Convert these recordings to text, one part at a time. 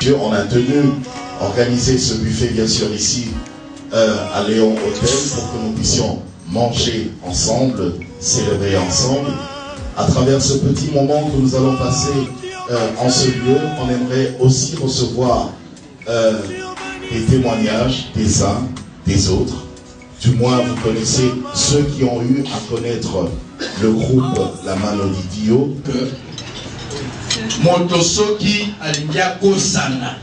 On a tenu organiser ce buffet bien sûr ici à Léon Hôtel pour que nous puissions manger ensemble, célébrer ensemble. À travers ce petit moment que nous allons passer en ce lieu, on aimerait aussi recevoir des témoignages des uns, des autres. Du moins, vous connaissez ceux qui ont eu à connaître le groupe La Manoli Dio. Motosoki alingia kosana.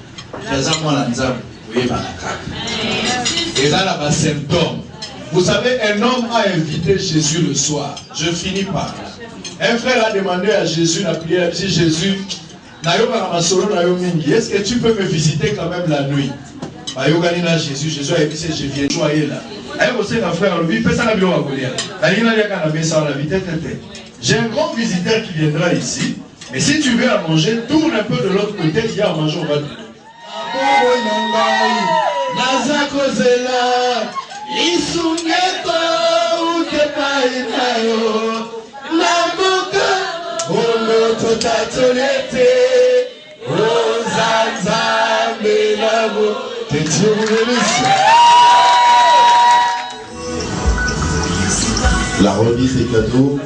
Et là, là, symptôme. Vous savez, un homme a invité Jésus le soir. Je finis par là. Un frère a demandé à Jésus la prière. Il dit Jésus, est-ce que tu peux me visiter quand même la nuit? Jésus a dit je viens joyer là. J'ai un grand visiteur qui viendra ici. Mais si tu veux à manger, tourne un peu de l'autre côté, il y a à manger, on va dire. La remise des cadeaux.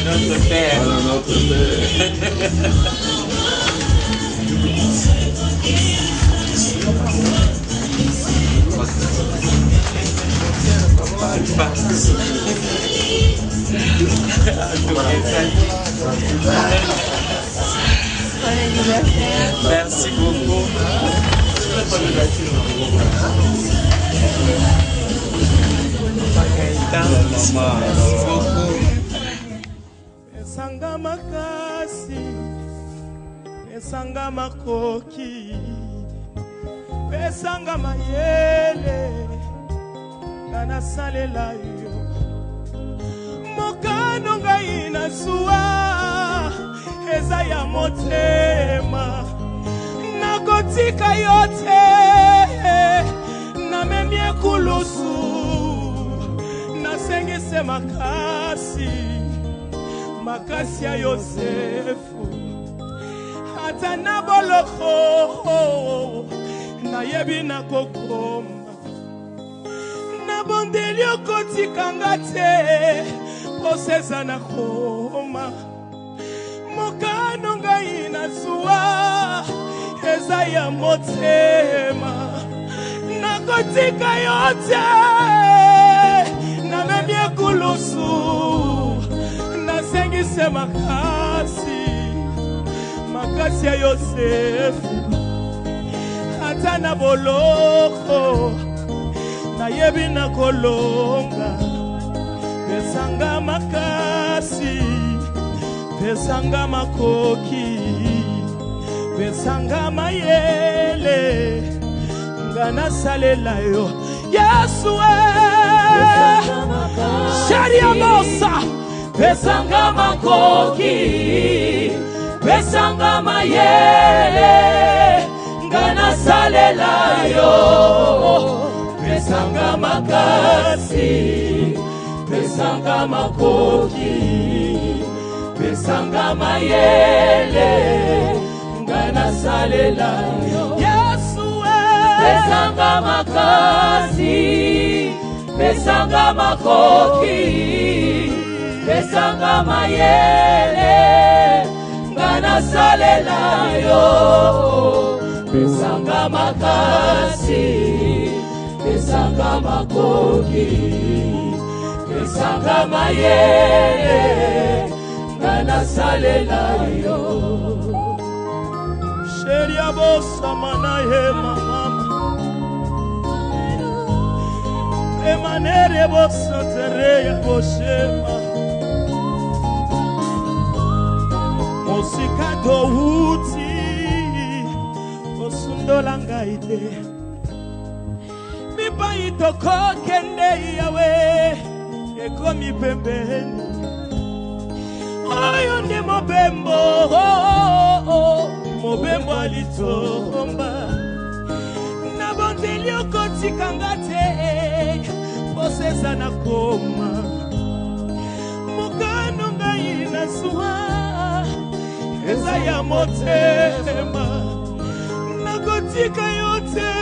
Notre Père. Merci beaucoup. Merci beaucoup. Pesanga makasi, pesanga makoki, pesanga mayele, ngana salela yo. Mokano ngai na suwa, eza ya motema, nakotika yote, namemie kulusu, nasengise makasi. Makasi ya Yosefu hata na boloko na yebi na kokoma na bondeli okotikanga te poseza na koma mokano ngai na zuwa eza ya motema nakotika yote na memie kulusu sengise makasi ya Yosefu hata na boloko na yebi na kolonga pesanga makasi pesanga makoki pesanga mayele ngana salela yo Yesu sharia mosa pesanga makoki, pesanga mayele, ngana salela yo. Pesanga makasi, pesanga makoki, pesanga mayele, ngana salela yo. Yesu pesanga makasi, pesanga makoki. Pesanga mayele, ngana salela yo. Pesanga makasi, pesanga makoki, pesanga mayele, ngana salela yo. Sheria bosa manaye mama, emanere bosa tereya boshema. Mosika douti osundola ngaite mipa itoko kende yawe ekomi pembeni oyo nde mobembo mobembo alitomba na bondeli okoti kangate posesa na koma mukano ngai na suha eza ya motema nakotika yote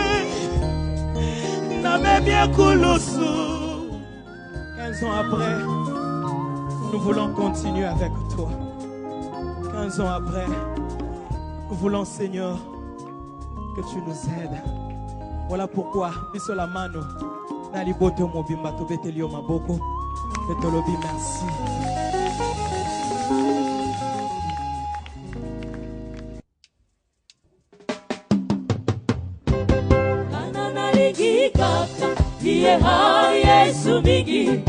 na mebia kulusu. 15 ans après, nous voulons continuer avec toi. 15 ans après, nous voulons, Seigneur, que tu nous aides. Voilà pourquoi, biso la mano, na liboto mobimba to betelio maboko, betolobi merci. Banana ligi kaka, yeha Yesu mingi.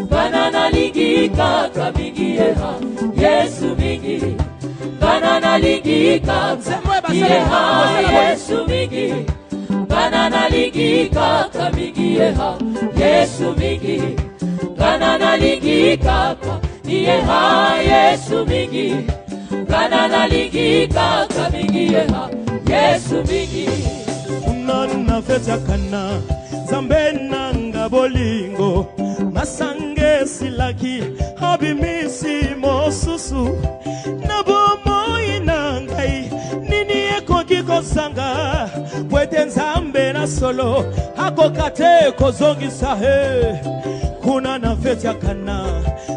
Banana ligi kaka mingi yeha Yesu mingi. Banana ligi kaka yeha Yesu mingi. Banana ligi kaka mingi yeha Yesu mingi. Banana ligi kaka yeha Yesu mingi. Banana ligi kaka mingi yeha Yesu mingi. Unana feta kana zambe nanga bolingo masange silaki abimisi mosusu nabomo inangai nini eko kikosanga pwete nzambe na solo hako kate kozongisa he kuna na feta kana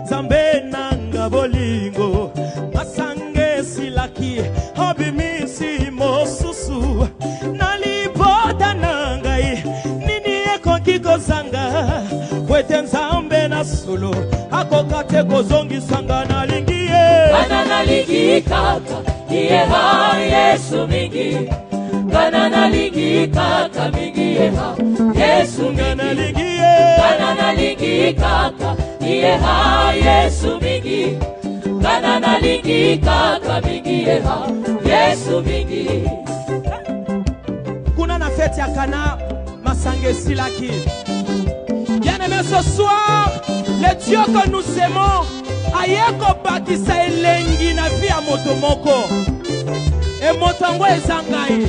zambe nanga bolingo masange silaki abimisi mosusu nalipota nangai nini eko kikosanga pwete nzambe na solo akokate kozongisanga na lingie. Banana ligi kaka yeha Yesu mingi. Banana ligi kaka mingi yeha Yesu mingi. Banana ligi kaka yeha Yesu mingi. Banana ligi kaka mingi yeha Yesu mingi. Kuna na fête ya Kana masange silaki. Bien-aimés, ce soir, le Dieu que nous aimons, ayeko bakisa elengi na vie ya moto moko. E motango ezangai.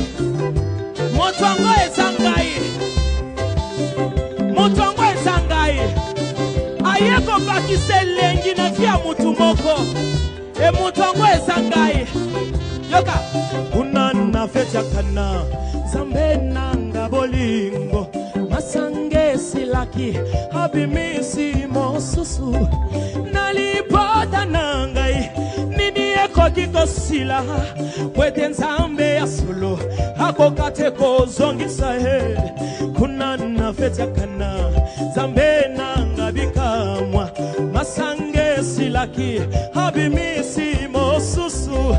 Motango ezangai. Motango ezangai. Ayeko bakisa elengi na vie ya moto moko. E motango ezangai. Yoka. Unana fete ya Kana. Zambe nanga bolingo. Masange silaki abimisi mosusu nalipota nangai nini eko kikosila pwete nzambe ya solo akokate kozongisa he kuna na fete ya Kana zambe nanga bikamwa masange silaki abimisi mosusu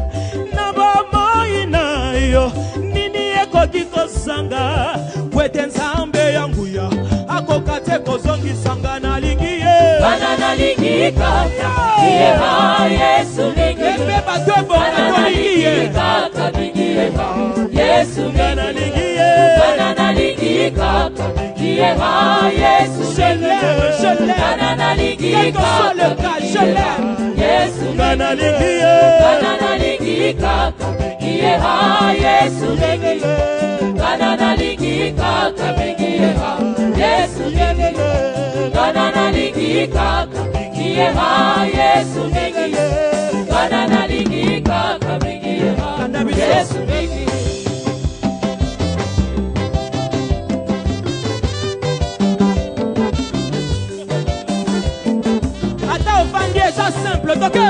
nabamo inayo nini eko kikosanga pwete nzambe yangu ya akokate kozongisanga na lingie. Banana ligi kaka yeha Yesu mingi. Banana ligi kaka mingi yeha Yesu mingi. Banana ligi kaka yeha Yesu mingi. Banana ligi kaka Yesu mingi. Banana ligi kaka yeha Yesu mingi. Banana ligi kaka mingi yeha Yesu mingi. Banana ligi kaka yeha Yesu mingi. Banana ligi kaka mingi yeha Yesu mingi. Ata ofandi eza simple toke.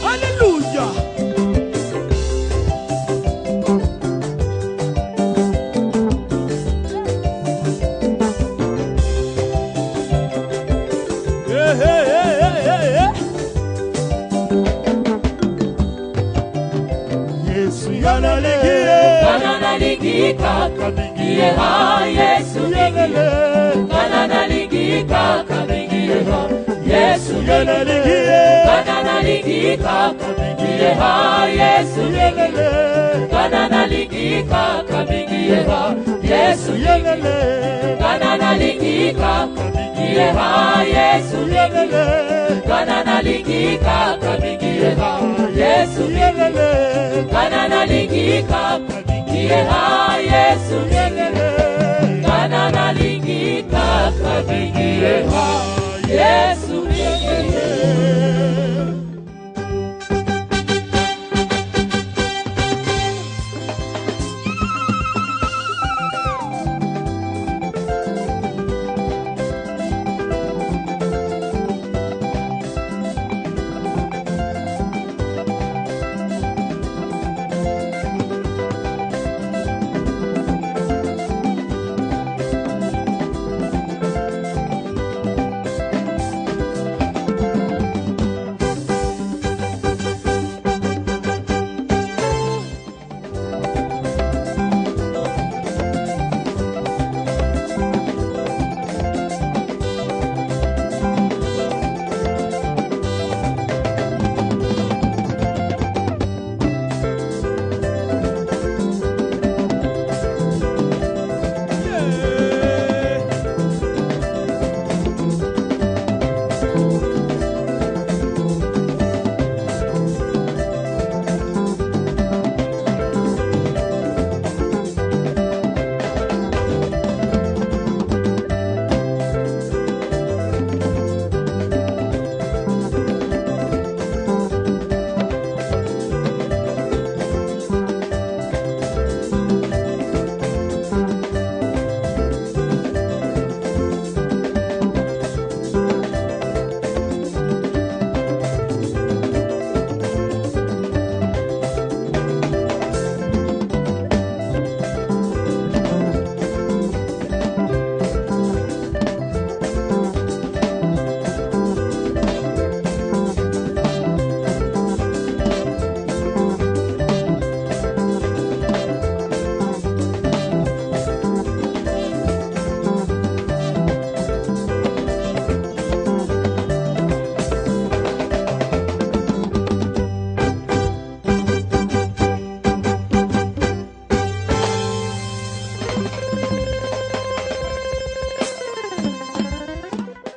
Alléluia. nalingi kaka bingi ha Yesu mingi kana nalingi kaka bingi ha Yesu mingi kana nalingi kaka bingi ha Yesu mingi kana nalingi kaka bingi ha Yesu mingi kana nalingi kaka bingi ha Yesu mingi kana nalingi kaka bingi ha Yesu